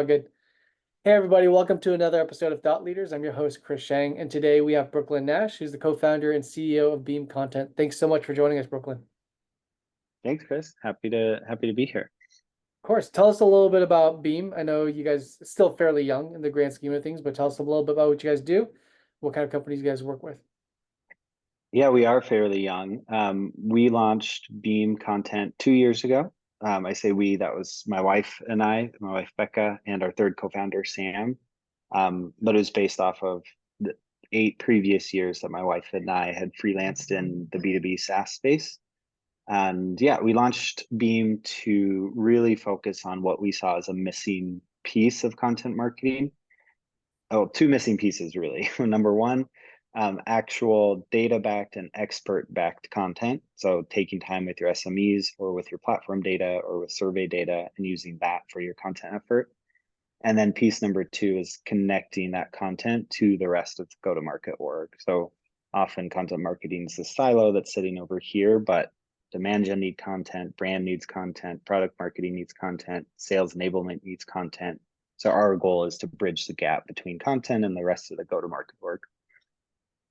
Good. Hey, everybody, welcome to another episode of Thought Leaders. I'm your host, Chris Shang, and today we have Brooklin Nash, who's the co-founder and CEO of Beam Content. Thanks so much for joining us, Brooklin. Of Thanks, Chris. Happy to be here. course, tell us a little bit about Beam. I know you guys are still fairly young in the grand scheme of things, but tell us a little bit about what you guys do, what kind of companies you guys work with. Yeah, we are fairly young. We launched Beam Content 2 years ago. I say we, that was my wife and I, my wife Becca, and our third co-founder, Sam. But it was based off of the 8 previous years that my wife and I had freelanced in the B2B SaaS space. And yeah, we launched Beam to really focus on what we saw as a missing piece of content marketing. Oh, two missing pieces really. Number one, actual data-backed and expert-backed content. So taking time with your SMEs or with your platform data or with survey data and using that for your content effort. And then piece number two is connecting that content to the rest of the go-to-market org. So often content marketing is the silo that's sitting over here, but demand gen need content, brand needs content, product marketing needs content, sales enablement needs content. So our goal is to bridge the gap between content and the rest of the go-to-market org.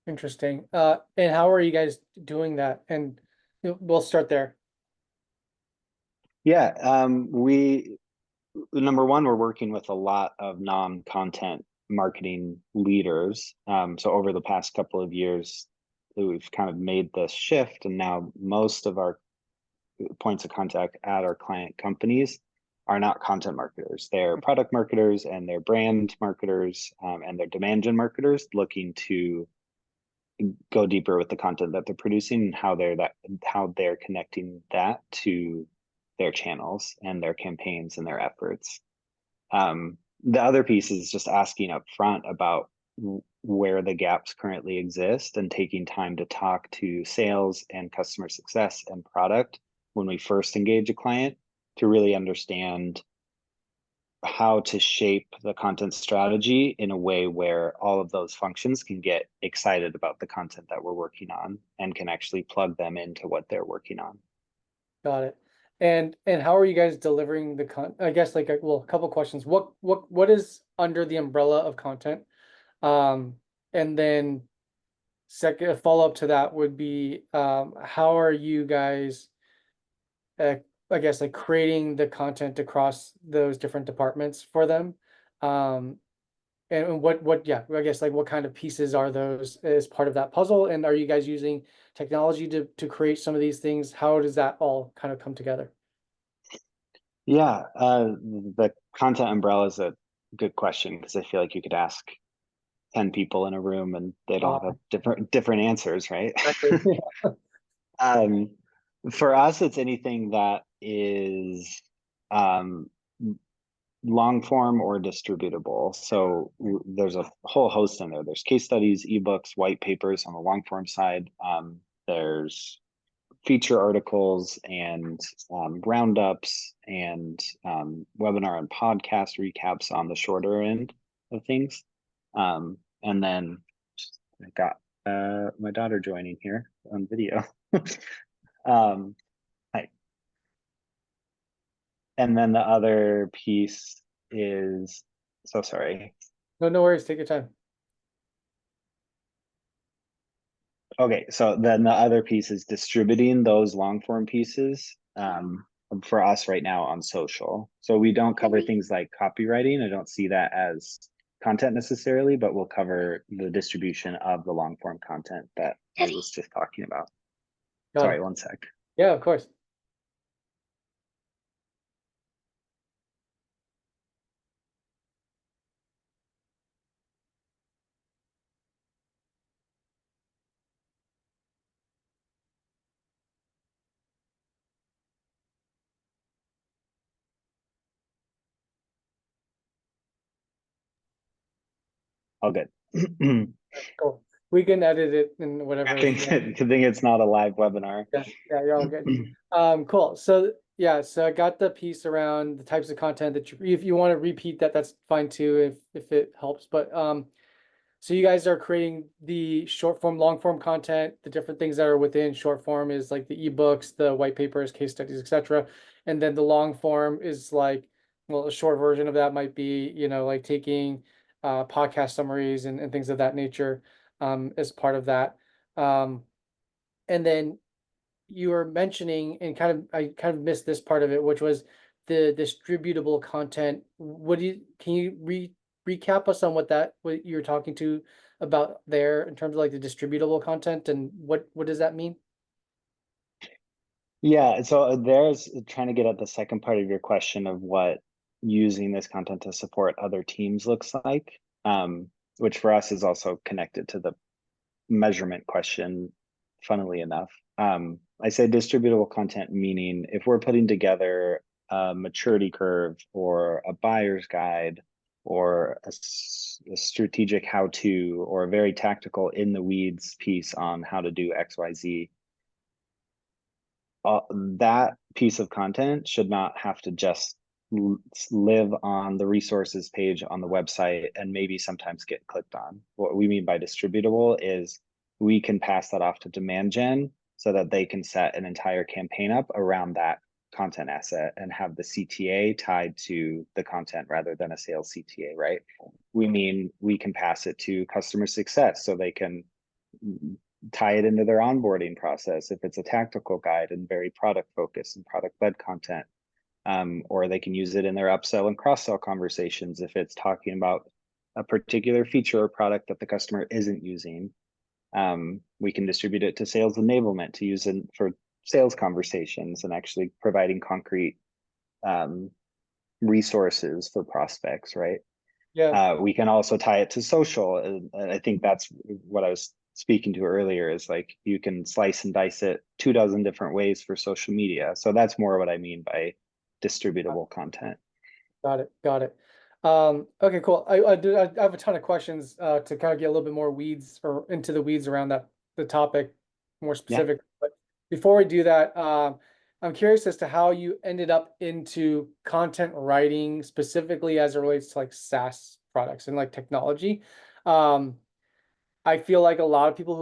Interesting. And how are you guys doing that? And we'll start there. Yeah, we number one, we're working with a lot of non-content marketing leaders. So over the past couple of years, we've kind of made this shift, and now most of our points of contact at our client companies are not content marketers. They're product marketers and they're brand marketers, and they're demand gen marketers looking to go deeper with the content that they're producing and how they're connecting that to their channels and their campaigns and their efforts. The other piece is just asking up front about where the gaps currently exist and taking time to talk to sales and customer success and product when we first engage a client to really understand how to shape the content strategy in a way where all of those functions can get excited about the content that we're working on and can actually plug them into what they're working on. Got it. And how are you guys delivering the I guess like a couple questions. What is under the umbrella of content? And then second, a follow-up to that would be how are you guys I guess like creating the content across those different departments for them? Um, and yeah, I guess like what kind of pieces are those as part of that puzzle? And are you guys using technology to create some of these things? How does that all kind of come together? Yeah, the content umbrella is a good question because I feel like you could ask 10 people in a room and they'd all have different answers, right? Exactly. Um, for us, it's anything that is um, long form or distributable. So there's a whole host in there. There's case studies, ebooks, white papers on the long form side. There's feature articles and roundups and webinar and podcast recaps on the shorter end of things. And then I got my daughter joining here on video. Hi. And then the other piece is, so sorry. No worries. Take your time. Okay, so then the other piece is distributing those long form pieces for us right now on social. So we don't cover things like copywriting. I don't see that as content necessarily, but we'll cover the distribution of the long form content that I was just talking about. Got Sorry, it. one sec. Yeah, of course. All good. Cool. We can edit it in Good whatever. thing it's not a live webinar. Yeah, you're all good. Cool. So yeah, so I got the piece around the types of content that if you want to repeat that, that's fine too, if it helps. But so you guys are creating the short form, long form content. The different things that are within short form is like the ebooks, the white papers, case studies, etc. And then the long form is like well, a short version of that might be, like taking podcast summaries and things of that nature as part of that. Um, and then you were mentioning, and I kind of missed this part of it, which was the distributable content. Can you recap us on what you're talking to about there in terms of like the distributable content, and what does that mean? Yeah, so there's trying to get at the second part of your question of what using this content to support other teams looks like, which for us is also connected to the measurement question, funnily enough. I say distributable content, meaning if we're putting together a maturity curve or a buyer's guide or a strategic how-to or a very tactical in the weeds piece on how to do XYZ, that piece of content should not have to just live on the resources page on the website and maybe sometimes get clicked on. What we mean by distributable is we can pass that off to demand gen so that they can set an entire campaign up around that content asset and have the CTA tied to the content rather than a sales CTA, right? We mean we can pass it to customer success so they can tie it into their onboarding process if it's a tactical guide and very product focused and product led content. Or they can use it in their upsell and cross sell conversations if it's talking about a particular feature or product that the customer isn't using. We can distribute it to sales enablement to use it for sales conversations and actually providing concrete resources for prospects, right? Yeah, We can also tie it to social. And I think that's what I was speaking to earlier is like you can slice and dice it 24 different ways for social media. So that's more what I mean by distributable content. got it, got it. Okay, cool. I have a ton of questions to kind of get a little bit more weeds or into the weeds around the topic more Yeah. specific. But before we do that, I'm curious as to how you ended up into content writing, specifically as it relates to like SaaS products and like technology. Um, I feel like a lot of people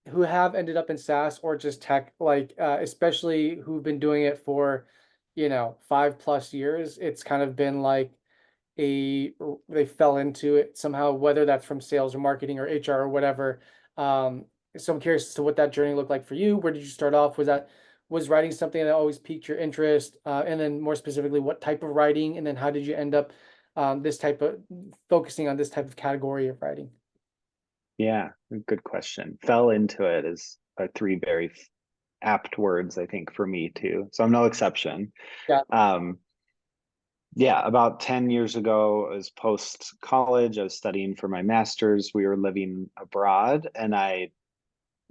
who have ended up in SaaS or just tech, like especially who've been doing it for, 5+ years, it's kind of been like they fell into it somehow, whether that's from sales or marketing or HR or whatever. So I'm curious as to what that journey looked like for you. Where did you start off? Was writing something that always piqued your interest? And then more specifically, what type of writing? And then how did you end up this type of focusing on this type of category of writing? Yeah. Good question. Fell into it is are three very apt words, I think, for me too. So I'm no exception. Yeah. Um, yeah, about 10 years ago, I was post college. I was studying for my master's. We were living abroad, and I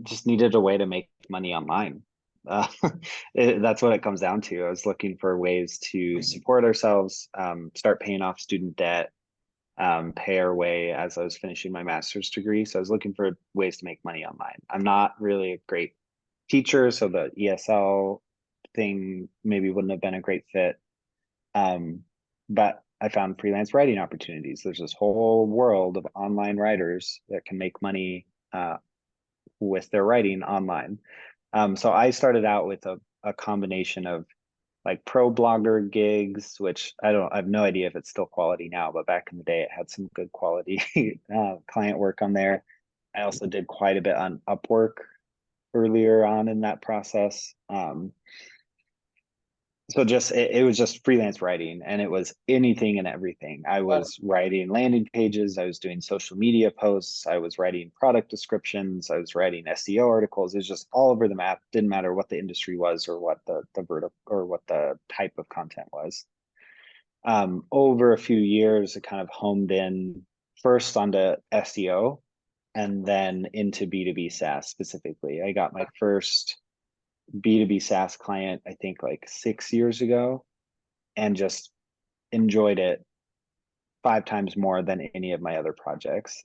just needed a way to make money online. Uh, that's what it comes down to. I was looking for ways to support ourselves, start paying off student debt, pay our way as I was finishing my master's degree. So I was looking for ways to make money online. I'm not really a great teacher, so the ESL thing maybe wouldn't have been a great fit. But I found freelance writing opportunities. There's this whole world of online writers that can make money with their writing online. So I started out with a combination of like pro blogger gigs, which I have no idea if it's still quality now, but back in the day it had some good quality client work on there. I also did quite a bit on Upwork earlier on in that process. So just it was just freelance writing and it was anything and everything. I Got it. was writing landing pages, I was doing social media posts, I was writing product descriptions, I was writing SEO articles. It was just all over the map. Didn't matter what the industry was or what the vertical or what the type of content was. Over a few years, it kind of homed in first onto SEO and then into B2B SaaS specifically. I got my first B2B SaaS client, I think like 6 years ago, and just enjoyed it 5 times more than any of my other projects.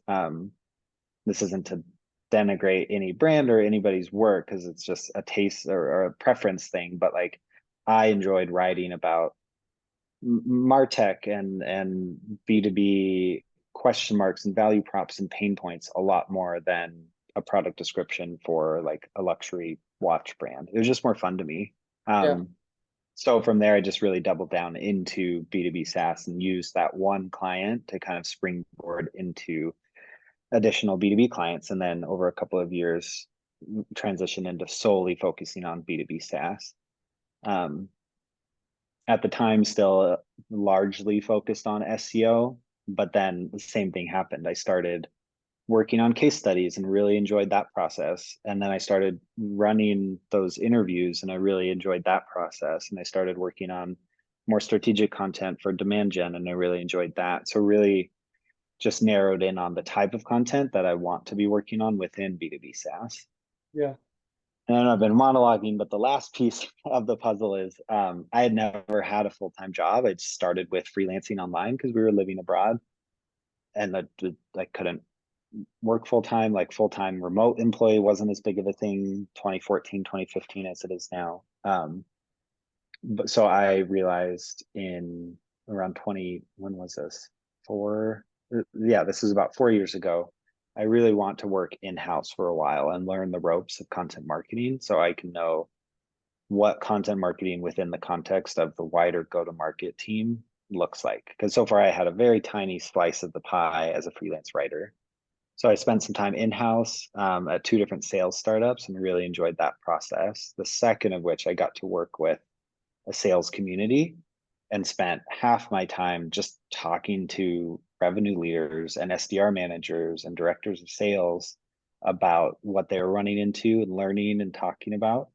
This isn't to denigrate any brand or anybody's work because it's just a taste or a preference thing, but like I enjoyed writing about Martech and B2B question marks and value props and pain points a lot more than a product description for like a luxury watch brand. It was just more fun to me. Yeah. Um, So from there, I just really doubled down into B2B SaaS and used that one client to kind of springboard into additional B2B clients. And then over a couple of years, transition into solely focusing on B2B SaaS. Um, at the time, still largely focused on SEO, but then the same thing happened. I started working on case studies and really enjoyed that process. And then I started running those interviews and I really enjoyed that process. And I started working on more strategic content for demand gen and I really enjoyed that. So really just narrowed in on the type of content that I want to be working on within B2B SaaS. Yeah. And I've been monologuing, but the last piece of the puzzle is I had never had a full-time job. I just started with freelancing online because we were living abroad and I couldn't work full-time. Like full-time remote employee wasn't as big of a thing 2014, 2015 as it is now. But so I realized in around 20, when was this? Yeah, this is about 4 years ago. I really want to work in-house for a while and learn the ropes of content marketing so I can know what content marketing within the context of the wider go-to-market team looks like. Because so far I had a very tiny slice of the pie as a freelance writer. So I spent some time in-house at two different sales startups and really enjoyed that process. The second of which I got to work with a sales community and spent half my time just talking to revenue leaders and SDR managers and directors of sales about what they were running into and learning and talking about.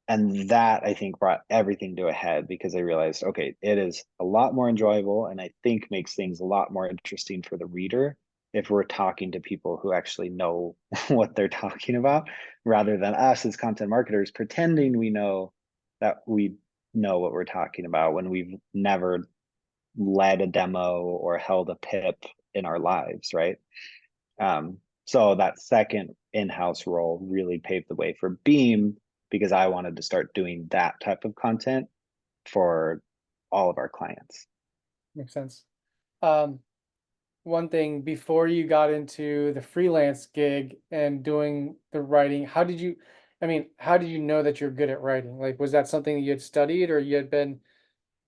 And that I think brought everything to a head because I realized, okay, it is a lot more enjoyable and I think makes things a lot more interesting for the reader if we're talking to people who actually know what they're talking about rather than us as content marketers pretending we know that we know what we're talking about when we've never led a demo or held a pip in our lives, right? So that second in-house role really paved the way for Beam because I wanted to start doing that type of content for all of our clients. Makes sense. Um, One thing before you got into the freelance gig and doing the writing, how did you know that you're good at writing? Like, was that something that you had studied or you had been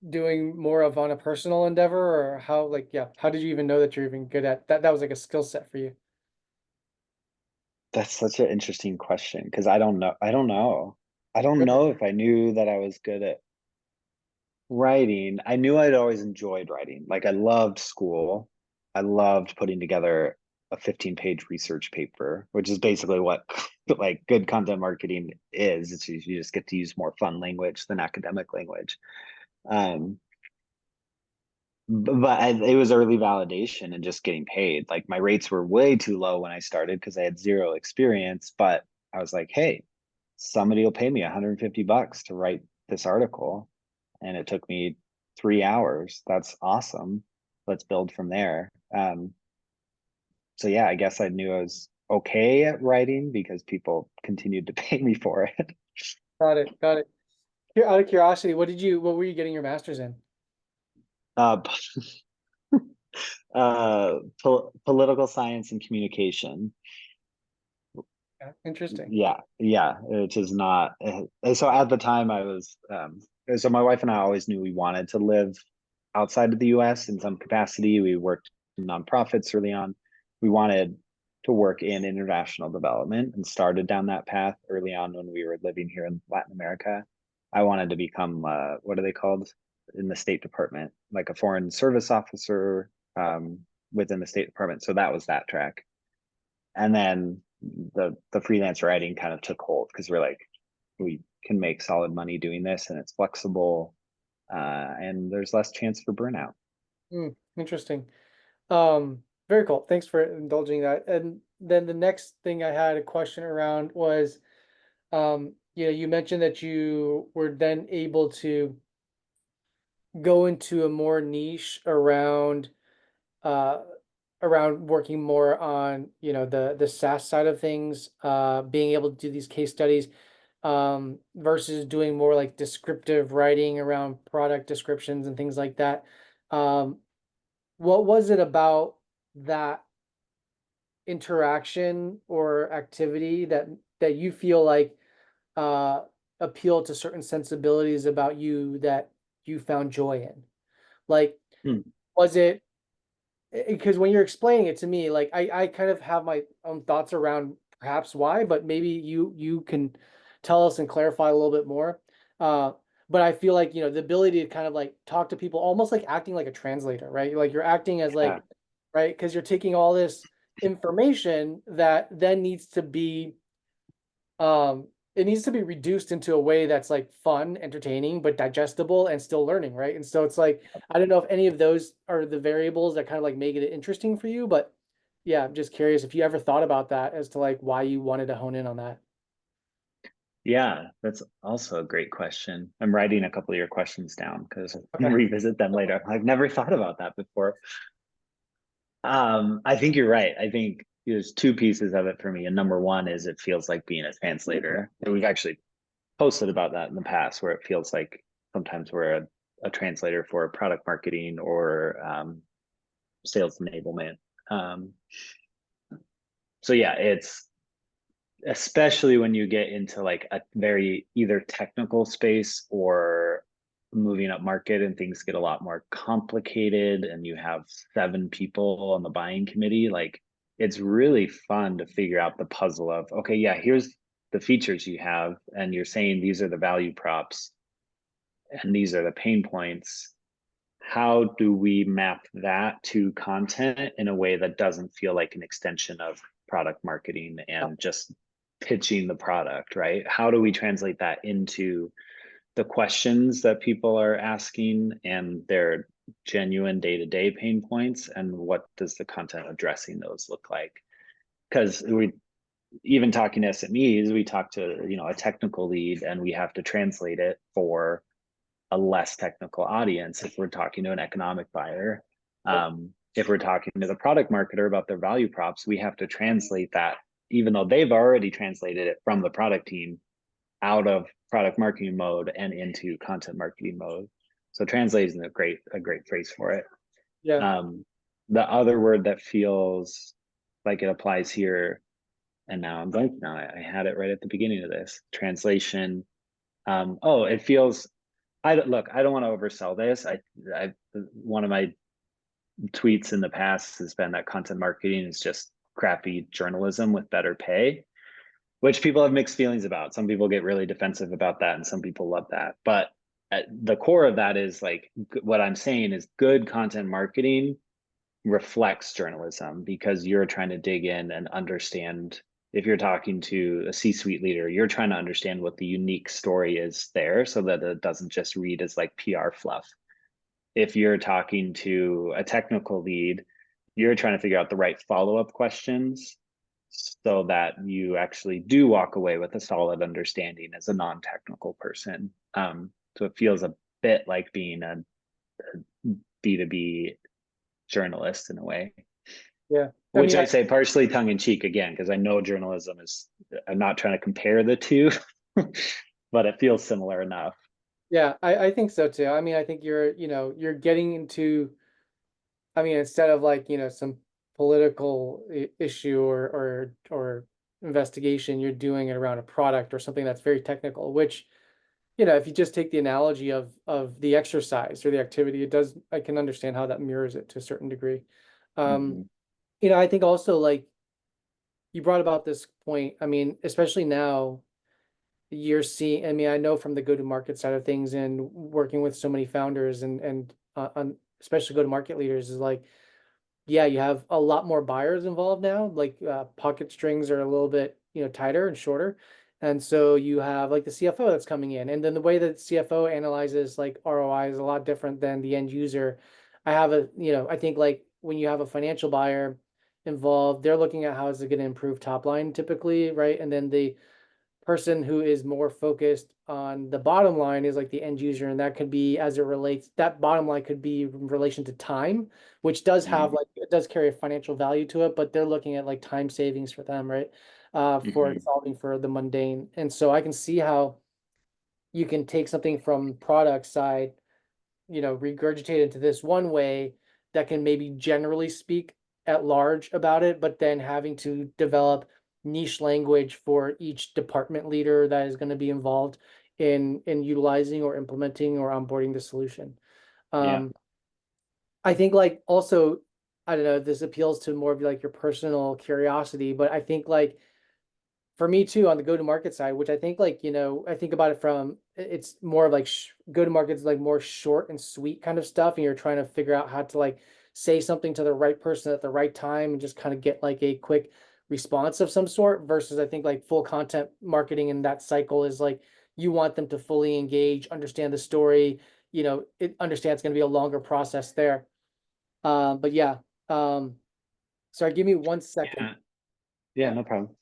doing more of on a personal endeavor or how did you even know that you're even good at that? That was like a skill set for you. That's such an interesting question because I don't know. I don't know. I don't Really? know if I knew that I was good at writing. I knew I'd always enjoyed writing. Like I loved school. I loved putting together a 15-page research paper, which is basically what like good content marketing is. It's you just get to use more fun language than academic language. Um, but it was early validation and just getting paid. Like my rates were way too low when I started because I had zero experience, but I was like, hey, somebody will pay me $150 to write this article. And it took me 3 hours. That's awesome. Let's build from there. So yeah, I guess I knew I was okay at writing because people continued to pay me for it. Got it. Got it. Out of curiosity, what were you getting your master's in? Uh, Political science and communication. Yeah, interesting. Yeah, which is not. So at the time, I was. So my wife and I always knew we wanted to live outside of the U.S. in some capacity. We worked in nonprofits early on. We wanted to work in international development and started down that path early on when we were living here in Latin America. I wanted to become what are they called in the State Department, like a foreign service officer within the State Department. So that was that track. And then the freelance writing kind of took hold because we're like, we can make solid money doing this and it's flexible and there's less chance for burnout. Interesting. Very cool. Thanks for indulging that. And then the next thing I had a question around was, you mentioned that you were then able to go into a more niche uh, around working more on, the SaaS side of things, being able to do these case studies, versus doing more like descriptive writing around product descriptions and things like that. Um, what was it about that interaction or activity that you feel like uh appeal to certain sensibilities about you that you found joy in? Like, Hmm. was it because when you're explaining it to me, like I kind of have my own thoughts around perhaps why, but maybe you can tell us and clarify a little bit more. Uh, but I feel like, the ability to kind of like talk to people, almost like acting like a translator, right? Like you're acting as Yeah. like, right? Because you're taking all this information that then needs to be it needs to be reduced into a way that's like fun, entertaining, but digestible and still learning, right? And so it's like, I don't know if any of those are the variables that kind of like make it interesting for you, but yeah, I'm just curious if you ever thought about that as to like why you wanted to hone in on that. Yeah, that's also a great question. I'm writing a couple of your questions down because I'll Okay. revisit them later. I've never thought about that before. I think you're right. I think there's two pieces of it for me. And number one is it feels like being a translator. And we've actually posted about that in the past where it feels like sometimes we're a translator for product marketing or sales enablement. Um, so yeah, it's especially when you get into like a very either technical space or moving up market and things get a lot more complicated and you have 7 people on the buying committee, like it's really fun to figure out the puzzle of, okay, yeah, here's the features you have and you're saying these are the value props and these are the pain points. How do we map that to content in a way that doesn't feel like an extension of product marketing Yeah. and just pitching the product, right? How do we translate that into the questions that people are asking and their genuine day-to-day pain points, and what does the content addressing those look like? Because we even talking to SMEs, we talk to a technical lead and we have to translate it for a less technical audience if we're talking to an economic buyer. Yep. If we're talking to the product marketer about their value props, we have to translate that, even though they've already translated it from the product team out of product marketing mode and into content marketing mode. So translation is a great phrase for it. Yeah. Um, the other word that feels like it applies here, and now I'm blanking on it. I had it right at the beginning of this translation. It feels I don't want to oversell this. I one of my tweets in the past has been that content marketing is just crappy journalism with better pay, which people have mixed feelings about. Some people get really defensive about that, and some people love that. But at the core of that is like what I'm saying is good content marketing reflects journalism because you're trying to dig in and understand. If you're talking to a C-suite leader, you're trying to understand what the unique story is there so that it doesn't just read as like PR fluff. If you're talking to a technical lead, you're trying to figure out the right follow-up questions so that you actually do walk away with a solid understanding as a non-technical person. So it feels a bit like being a B2B journalist in a way, Yeah. I which mean, I say partially tongue in cheek again, because I know journalism is, I'm not trying to compare the two, but it feels similar enough. yeah, I think so too. I mean, I think you're getting into, I mean, instead of like, some political issue or investigation, you're doing it around a product or something that's very technical, which, if you just take the analogy of the exercise or the activity, I can understand how that mirrors it to a certain degree. Um, Mhm. I think also like you brought about this point, I mean, especially now you're seeing, I mean, I know from the go-to-market side of things and working with so many founders and on especially go-to-market leaders is like, yeah, you have a lot more buyers involved now. Like pocket strings are a little bit, tighter and shorter. And so you have like the CFO that's coming in. And then the way that CFO analyzes like ROI is a lot different than the end user. I think like when you have a financial buyer involved, they're looking at how is it going to improve top line typically, right? And then the person who is more focused on the bottom line is like the end user, and that could be as it relates, that bottom line could be in relation to time, which does have Mhm. like it does carry a financial value to it, but they're looking at like time savings for them, right? For Mhm. solving for the mundane. And so I can see how you can take something from product side, regurgitate into this one way that can maybe generally speak at large about it, but then having to develop niche language for each department leader that is going to be involved in utilizing or implementing or onboarding the solution. Yeah. I think like also, I don't know, this appeals to more of like your personal curiosity, but I think like for me too on the go-to-market side, which I think like, I think about it from it's more of like go-to-market is like more short and sweet kind of stuff, and you're trying to figure out how to like say something to the right person at the right time and just kind of get like a quick response of some sort, versus I think like full content marketing in that cycle is like you want them to fully engage, understand the story, it understand it's going to be a longer process there. But yeah, sorry, give me 1 second. Yeah. Yeah, no problem.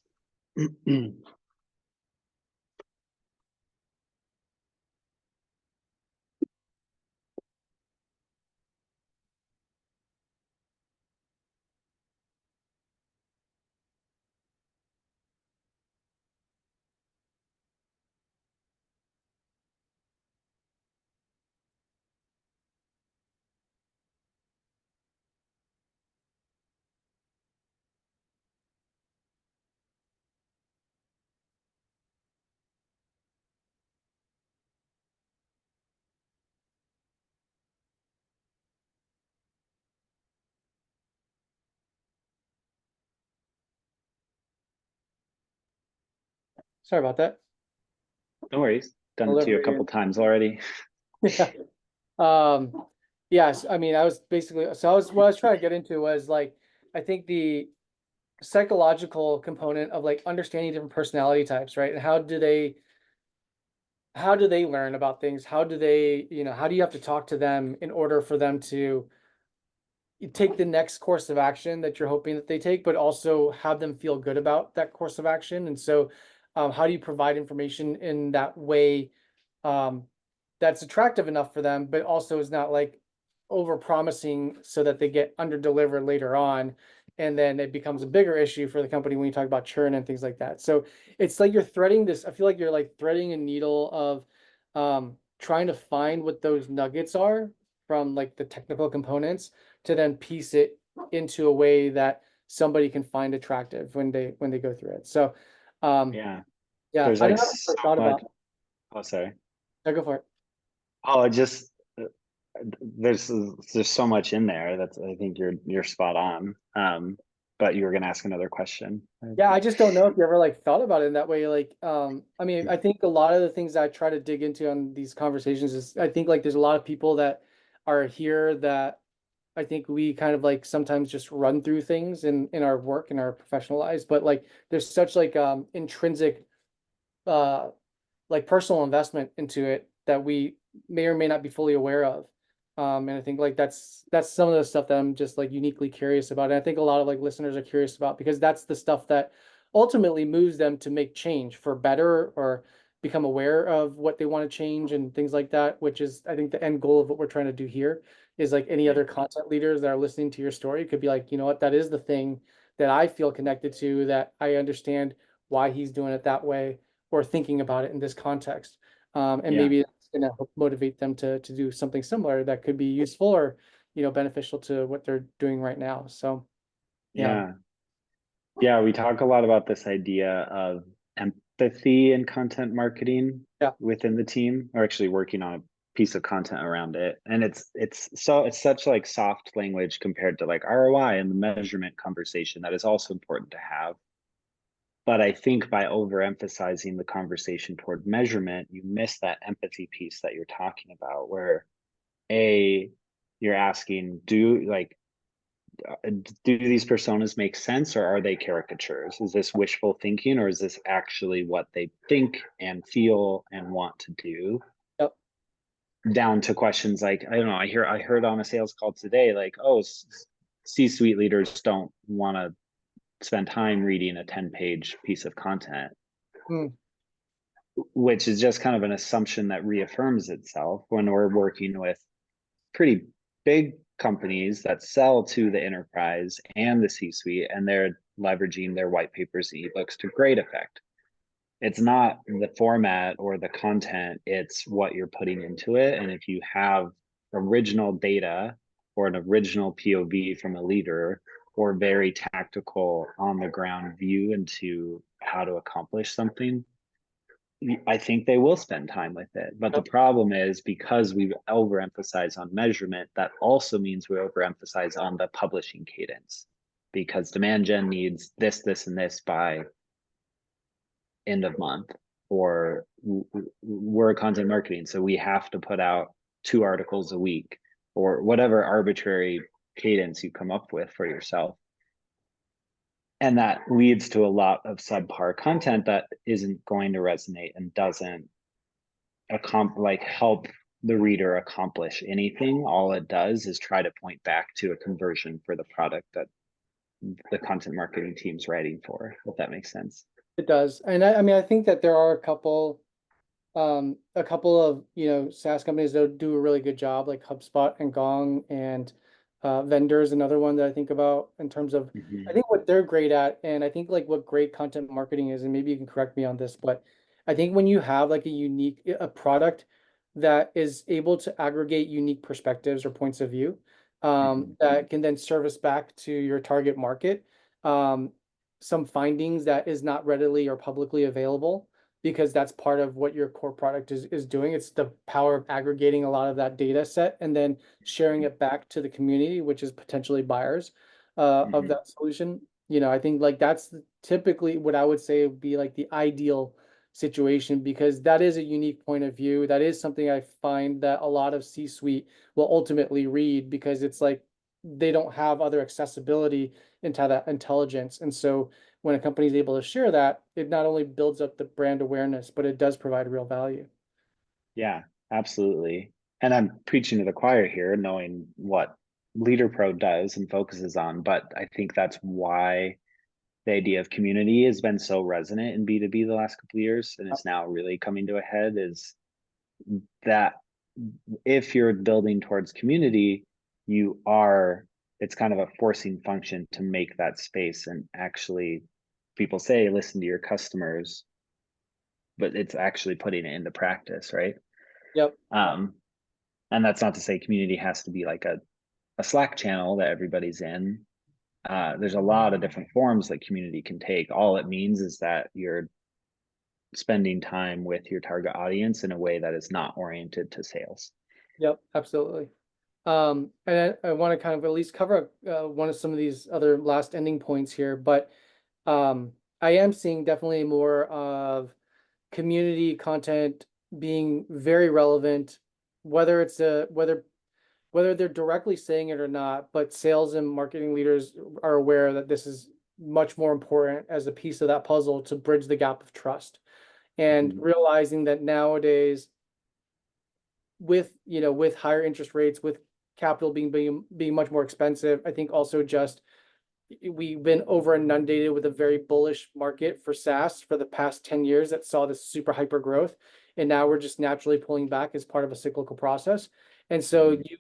Sorry about that. No worries. Done it to you a couple Delivery. times already. Yeah. Yes, I mean, I was basically, so what I was trying to get into was like, I think the psychological component of like understanding different personality types, right? And how do they learn about things? How do they, how do you have to talk to them in order for them to you take the next course of action that you're hoping that they take, but also have them feel good about that course of action. And so, how do you provide information in that way um, that's attractive enough for them, but also is not like over promising so that they get under delivered later on. And then it becomes a bigger issue for the company when you talk about churn and things like that. So it's like you're threading this, I feel like you're like threading a needle of trying to find what those nuggets are from like the technical components to then piece it into a way that somebody can find attractive when they go through it. So Yeah. yeah, There's I don't like know if I so thought much. about. Oh, sorry. Yeah, go for it. Oh, it just there's so much in there. That's I think you're spot on. But you were gonna ask another question. Yeah, I just don't know if you ever like thought about it in that way. Like, I mean, I think a lot of the things I try to dig into on these conversations is I think like there's a lot of people that are here that I think we kind of like sometimes just run through things in our work in our professional lives, but like there's such like intrinsic uh like personal investment into it that we may or may not be fully aware of. And I think like that's some of the stuff that I'm just like uniquely curious about. And I think a lot of like listeners are curious about because that's the stuff that ultimately moves them to make change for better or become aware of what they want to change and things like that, which is I think the end goal of what we're trying to do here is like any Yeah. other content leaders that are listening to your story could be like, you know what, that is the thing that I feel connected to, that I understand why he's doing it that way or thinking about it in this context. And Yeah. maybe it's going to help motivate them to do something similar that could be useful or, beneficial to what they're doing right now. So, yeah. Yeah. Yeah, we talk a lot about this idea of empathy in content marketing Yeah. within the team, or actually working on a piece of content around it. And it's such like soft language compared to like ROI and the measurement conversation that is also important to have. But I think by overemphasizing the conversation toward measurement, you miss that empathy piece that you're talking about, where A, you're asking, do these personas make sense, or are they caricatures? Is this wishful thinking, or is this actually what they think and feel and want to do? Yep. Down to questions like, I don't know, I heard on a sales call today, like, oh, C-suite leaders don't want to spend time reading a 10-page piece of content, Mm, which is just kind of an assumption that reaffirms itself when we're working with pretty big companies that sell to the enterprise and the C-suite, and they're leveraging their white papers and ebooks to great effect. It's not the format or the content, it's what you're putting into it. And if you have original data or an original POV from a leader or very tactical on the ground view into how to accomplish something, I think they will spend time with it. But the Yep. problem is because we overemphasize on measurement, that also means we overemphasize on the publishing cadence because demand gen needs this, this, and this by end of month, or we're content marketing. So we have to put out 2 articles a week or whatever arbitrary cadence you come up with for yourself. And that leads to a lot of subpar content that isn't going to resonate and doesn't help the reader accomplish anything. All it does is try to point back to a conversion for the product that the content marketing team's writing for, if that makes sense. It does. And I mean, I think that there are a couple of, SaaS companies that do a really good job, like HubSpot and Gong, and Vendor is another one that I think about in terms of, I Mm-hmm. think what they're great at, and I think like what great content marketing is, and maybe you can correct me on this, but I think when you have like a product that is able to aggregate unique perspectives or points of view, Mm-hmm. that can then service back to your target market, um, some findings that is not readily or publicly available, because that's part of what your core product is doing. It's the power of aggregating a lot of that data set and then sharing it back to the community, which is potentially buyers of Mm-hmm. that solution. I think like that's typically what I would say would be like the ideal situation, because that is a unique point of view. That is something I find that a lot of C-suite will ultimately read, because it's like they don't have other accessibility into that intelligence. And so when a company is able to share that, it not only builds up the brand awareness, but it does provide real value. Yeah, absolutely. And I'm preaching to the choir here, knowing what Leader Pro does and focuses on, but I think that's why the idea of community has been so resonant in B2B the last couple of years, and it's now really coming to a head, is that if you're building towards community, you are, it's kind of a forcing function to make that space. And actually, people say listen to your customers, but it's actually putting it into practice, right? Yep. um and that's not to say community has to be like a Slack channel that everybody's in. There's a lot of different forms that community can take. All it means is that you're spending time with your target audience in a way that is not oriented to sales. Yep. Absolutely. And I want to kind of at least cover one of some of these other last ending points here, but I am seeing definitely more of community content being very relevant, whether it's a whether they're directly saying it or not, but sales and marketing leaders are aware that this is much more important as a piece of that puzzle to bridge the gap of trust, and Mhm. realizing that nowadays, with higher interest rates, with capital being much more expensive, I think also just we've been over inundated with a very bullish market for SaaS for the past 10 years that saw this super hyper growth. And now we're just naturally pulling back as part of a cyclical process. And so Mhm.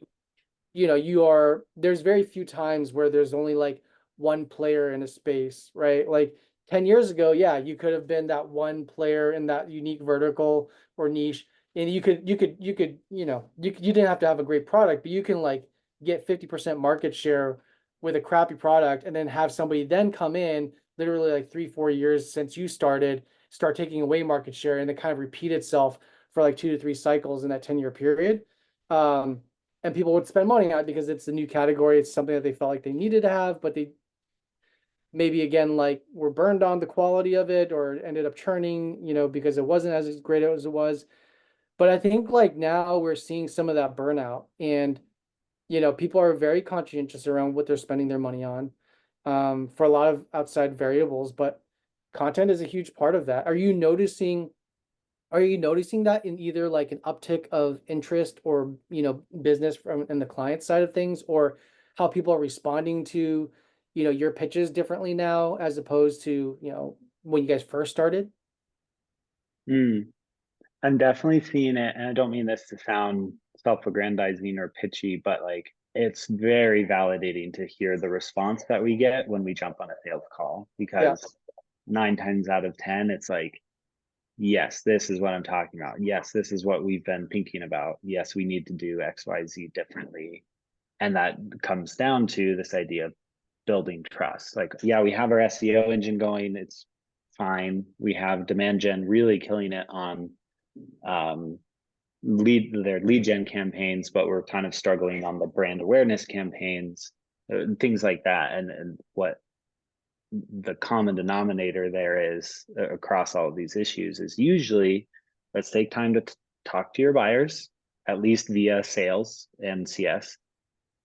there's very few times where there's only like one player in a space, right? Like 10 years ago, yeah, you could have been that one player in that unique vertical or niche. And you didn't have to have a great product, but you can like get 50% market share with a crappy product, and then have somebody then come in literally like 3, 4 years since you started, start taking away market share, and then kind of repeat itself for like 2 to 3 cycles in that 10-year period. Um, and people would spend money on it because it's a new category. It's something that they felt like they needed to have, but they maybe again like were burned on the quality of it, or ended up churning, because it wasn't as great as it was. But I think like now we're seeing some of that burnout, and people are very conscientious around what they're spending their money on, for a lot of outside variables, but content is a huge part of that. Are you noticing that in either like an uptick of interest, or business from in the client side of things, or how people are responding to your pitches differently now as opposed to when you guys first started? Mm. I'm definitely seeing it, and I don't mean this to sound self-aggrandizing or pitchy, but like it's very validating to hear the response that we get when we jump on a sales call, Yeah. because 9 times out of 10, it's like, yes, this is what I'm talking about. Yes, this is what we've been thinking about. Yes, we need to do XYZ differently. And that comes down to this idea of building trust. Like, yeah, we have our SEO engine going. It's fine. We have demand gen really killing it on um, their lead gen campaigns, but we're kind of struggling on the brand awareness campaigns, things like that. And what the common denominator there is across all of these issues is usually let's take time to talk to your buyers, at least via sales and CS.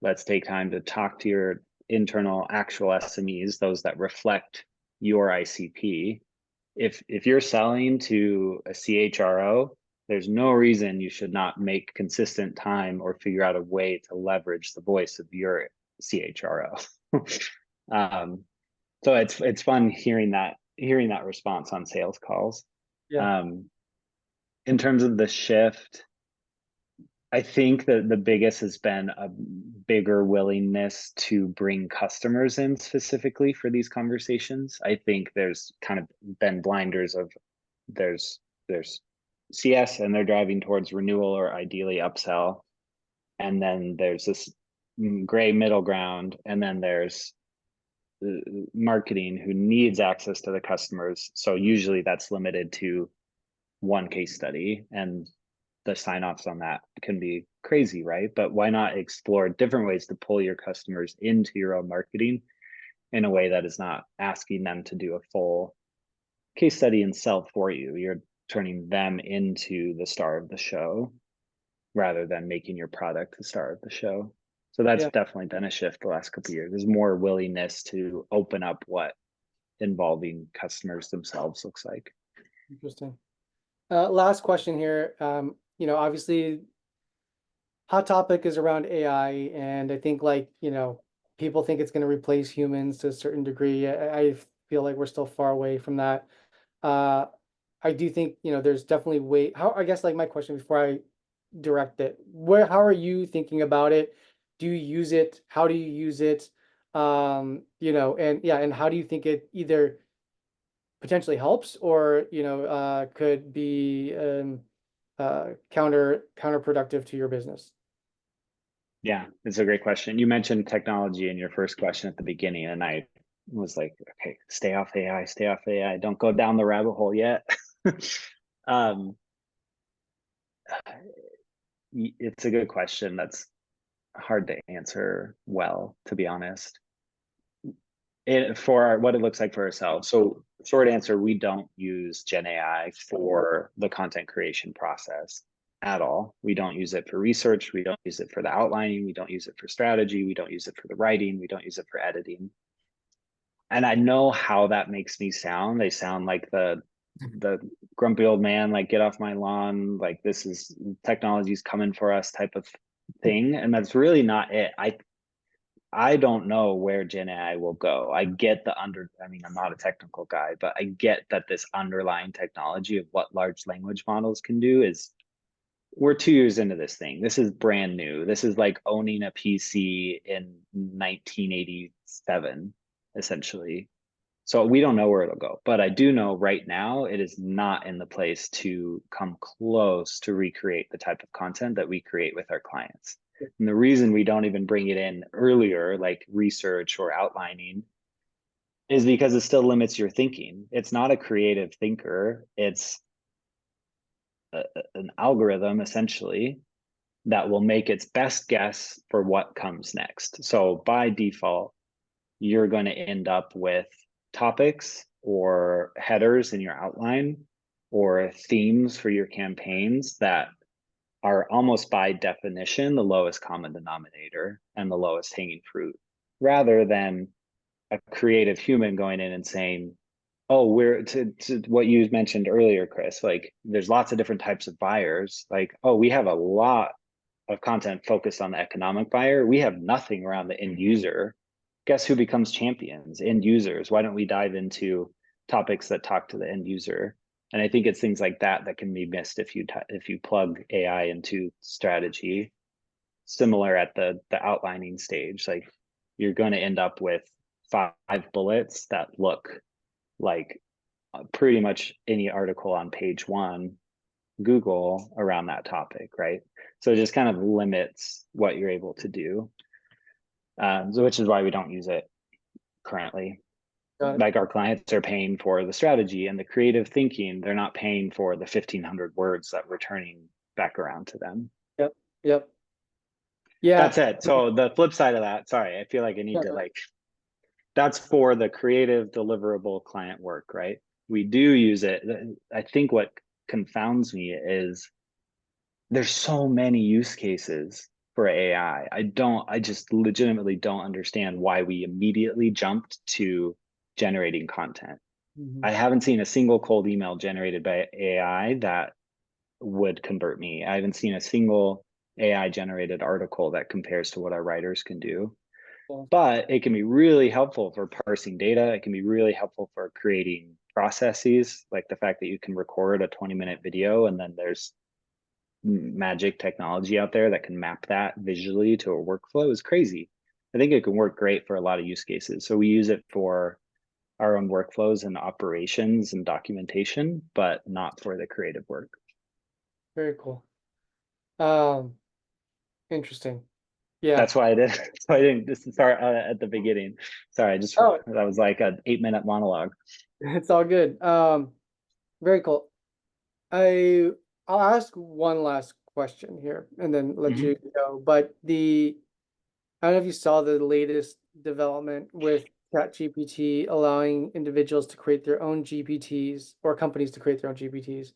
Let's take time to talk to your internal actual SMEs, those that reflect your ICP. If you're selling to a CHRO, there's no reason you should not make consistent time or figure out a way to leverage the voice of your CHRO. um, so it's fun hearing that response on sales calls. Yeah. Um, in terms of the shift, I think that the biggest has been a bigger willingness to bring customers in specifically for these conversations. I think there's kind of been blinders of there's CS and they're driving towards renewal or ideally upsell. And then there's this gray middle ground. And then there's marketing who needs access to the customers. So usually that's limited to one case study, and the sign-offs on that can be crazy, right? But why not explore different ways to pull your customers into your own marketing in a way that is not asking them to do a full case study and sell for you? You're turning them into the star of the show rather than making your product the star of the show. So that's Yeah. definitely been a shift the last couple of years. There's more willingness to open up what involving customers themselves looks like. Interesting. Last question here. Obviously hot topic is around AI, and I think people think it's going to replace humans to a certain degree. I feel like we're still far away from that. Uh, I do think, there's definitely I guess my question before I direct it, how are you thinking about it? Do you use it? How do you use it? And yeah, and how do you think it either potentially helps or, could be counterproductive to your business? Yeah, it's a great question. You mentioned technology in your first question at the beginning, and I was like, okay, stay off AI, stay off AI. Don't go down the rabbit hole yet. um, it's a good question. That's hard to answer well, to be honest. For what it looks like for ourselves. So short answer, we don't use Gen AI for the content creation process at all. We don't use it for research. We don't use it for the outlining. We don't use it for strategy. We don't use it for the writing. We don't use it for editing. And I know how that makes me sound. They sound like the grumpy old man, like get off my lawn, like this is technology's coming for us type of thing. And that's really not it. I don't know where Gen AI will go. I get I mean, I'm not a technical guy, but I get that this underlying technology of what large language models can do is we're 2 years into this thing. This is brand new. This is like owning a PC in 1987, essentially. So we don't know where it'll go, but I do know right now it is not in the place to come close to recreate the type of content that we create with our clients. And the reason we don't even bring it in earlier, like research or outlining, is because it still limits your thinking. It's not a creative thinker. It's an algorithm essentially that will make its best guess for what comes next. So by default, you're going to end up with topics or headers in your outline or themes for your campaigns that are almost by definition the lowest common denominator and the lowest hanging fruit, rather than a creative human going in and saying, oh, we're to what you mentioned earlier, Chris, like there's lots of different types of buyers. Like, oh, we have a lot of content focused on the economic buyer. We have nothing around the end user. Guess who becomes champions? End users. Why don't we dive into topics that talk to the end user? And I think it's things like that that can be missed if you plug AI into strategy. Similar at the outlining stage, like you're going to end up with 5 bullets that look like pretty much any article on page 1 Google around that topic, right? So it just kind of limits what you're able to do, so which is why we don't use it currently. Got it. Like our clients are paying for the strategy and the creative thinking. They're not paying for the 1,500 words that we're turning back around to them. Yep. Yep. Yeah. That's it. So the flip side of that, sorry, I feel like I need to Uh-huh. like, that's for the creative deliverable client work, right? We do use it. I think what confounds me is there's so many use cases for AI. I just legitimately don't understand why we immediately jumped to generating content. I Mhm. haven't seen a single cold email generated by AI that would convert me. I haven't seen a single AI generated article that compares to what our writers can do. Yeah. But it can be really helpful for parsing data. It can be really helpful for creating processes, like the fact that you can record a 20-minute video and then there's magic technology out there that can map that visually to a workflow is crazy. I think it can work great for a lot of use cases. So we use it for our own workflows and operations and documentation, but not for the creative work. Very cool. Um, Interesting. Yeah. That's why I did. So I didn't just start at the beginning. Sorry, I just Oh, that was like an 8-minute monologue. it's all good. Very cool. I I'll ask one last question here and then let Mhm. you go. But I don't know if you saw the latest development with ChatGPT allowing individuals to create their own GPTs or companies to create their own GPTs,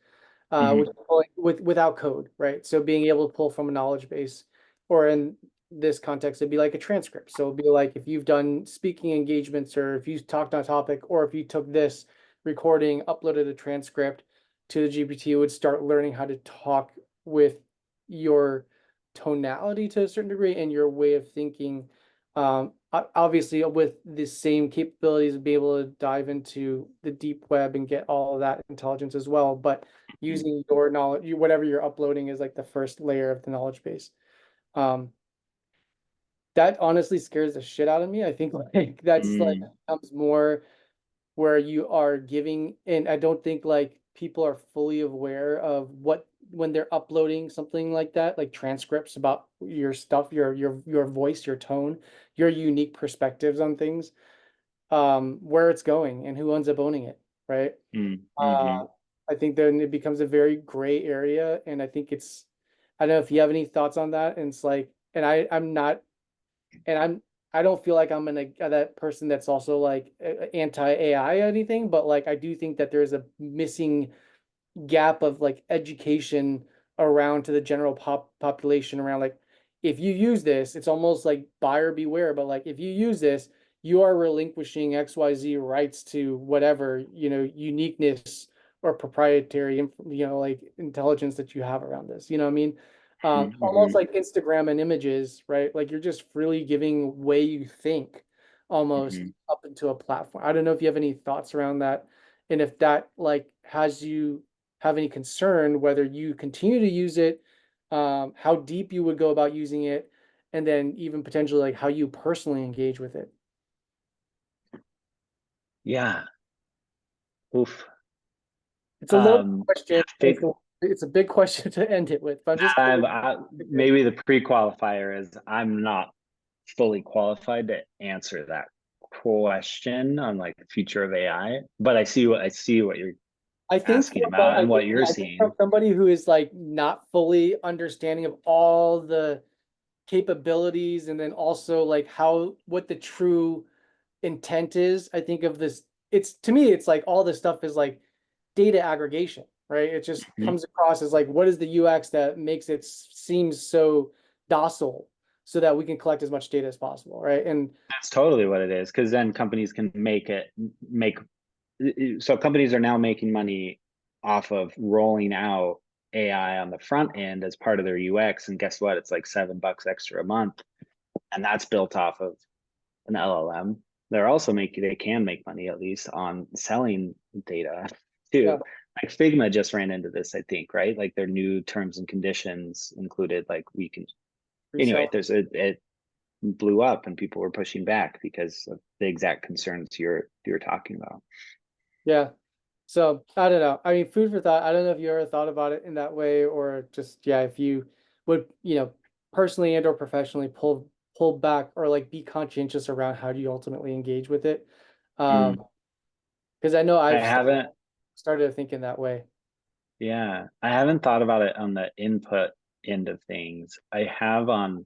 Mhm. without code, right? So being able to pull from a knowledge base, or in this context, it'd be like a transcript. So it'd be like if you've done speaking engagements, or if you talked on a topic, or if you took this recording, uploaded a transcript to the GPT, it would start learning how to talk with your tonality to a certain degree and your way of thinking. Obviously, with the same capabilities, be able to dive into the deep web and get all of that intelligence as well. But Mhm. using your knowledge, whatever you're uploading is like the first layer of the knowledge base. Um, that honestly scares the shit out of me. I think like that's like Mm. becomes more where you are giving, and I don't think like people are fully aware of what when they're uploading something like that, like transcripts about your stuff, your voice, your tone, your unique perspectives on things, where it's going and who ends up owning it, right? Mm. Uh, Mhm. I think then it becomes a very gray area, and I think I don't know if you have any thoughts on that. And it's like, and I'm not, and I don't feel like I'm that person that's also like anti AI or anything, but like I do think that there's a missing gap of like education around to the general population around like if you use this, it's almost like buyer beware, but like if you use this, you are relinquishing XYZ rights to whatever, uniqueness or proprietary, like intelligence that you have around this. You know what I mean? Almost Mhm. like Instagram and images, right? Like you're just freely giving way you think almost Mhm. up into a platform. I don't know if you have any thoughts around that, and if that like has you have any concern whether you continue to use it, how deep you would go about using it, and then even potentially like how you personally engage with it. Yeah. Oof. It's a loaded Yeah. question. It's a big question to end it with, but I'm just curious. Maybe the pre-qualifier is I'm not fully qualified to answer that question on like the future of AI, but I see what you're I think asking for, but about I and think, what yeah, you're I think from seeing. somebody who is like not fully understanding of all the capabilities, and then also like what the true intent is, I think of this, it's to me, it's like all this stuff is like data aggregation, right? It just Mhm. comes across as like, what is the UX that makes it seem so docile so that we can collect as much data as possible, right? And That's totally what it is, because then companies can make so companies are now making money off of rolling out AI on the front end as part of their UX. And guess what? It's like $7 extra a month. And that's built off of an LLM. They can make money at least on selling data yeah, too. Like Figma just ran into this, I think, right? Like their new terms and conditions included like we can anyway, resell. it blew up and people were pushing back because of the exact concerns you're talking about. Yeah. So I don't know. I mean, food for thought. I don't know if you ever thought about it in that way, or just, yeah, if you would, personally and or professionally pull back or like be conscientious around how do you ultimately engage with it. Mm. Because I know I I've haven't, started thinking that way. yeah, I haven't thought about it on the input end of things. I have on,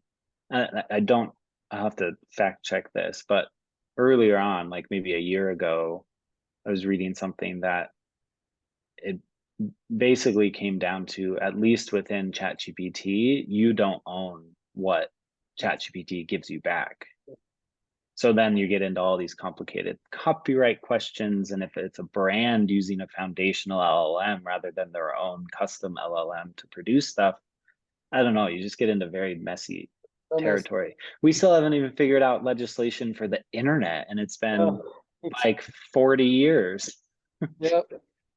I don't, I'll have to fact check this, but earlier on, like maybe a year ago, I was reading something that it basically came down to, at least within ChatGPT, you don't own what ChatGPT gives you back. So then you get into all these complicated copyright questions. And if it's a brand using a foundational LLM rather than their own custom LLM to produce stuff, I don't know, you just get into very messy So messy. territory. We still haven't even figured out legislation for the internet, and it's been Oh, it's, like 40 years. yep,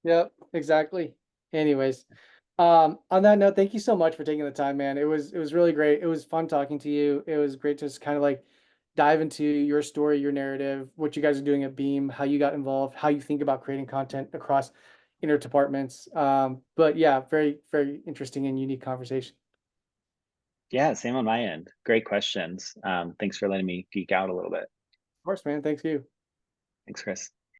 yep, exactly. Anyways, on that note, thank you so much for taking the time, man. It was really great. It was fun talking to you. It was great to just kind of like dive into your story, your narrative, what you guys are doing at Beam, how you got involved, how you think about creating content across inner departments. But yeah, very, very interesting and unique conversation. Yeah, same on my end. Great questions. Thanks for letting me geek out a little bit. Of course, man. Thanks you. Thanks, Chris.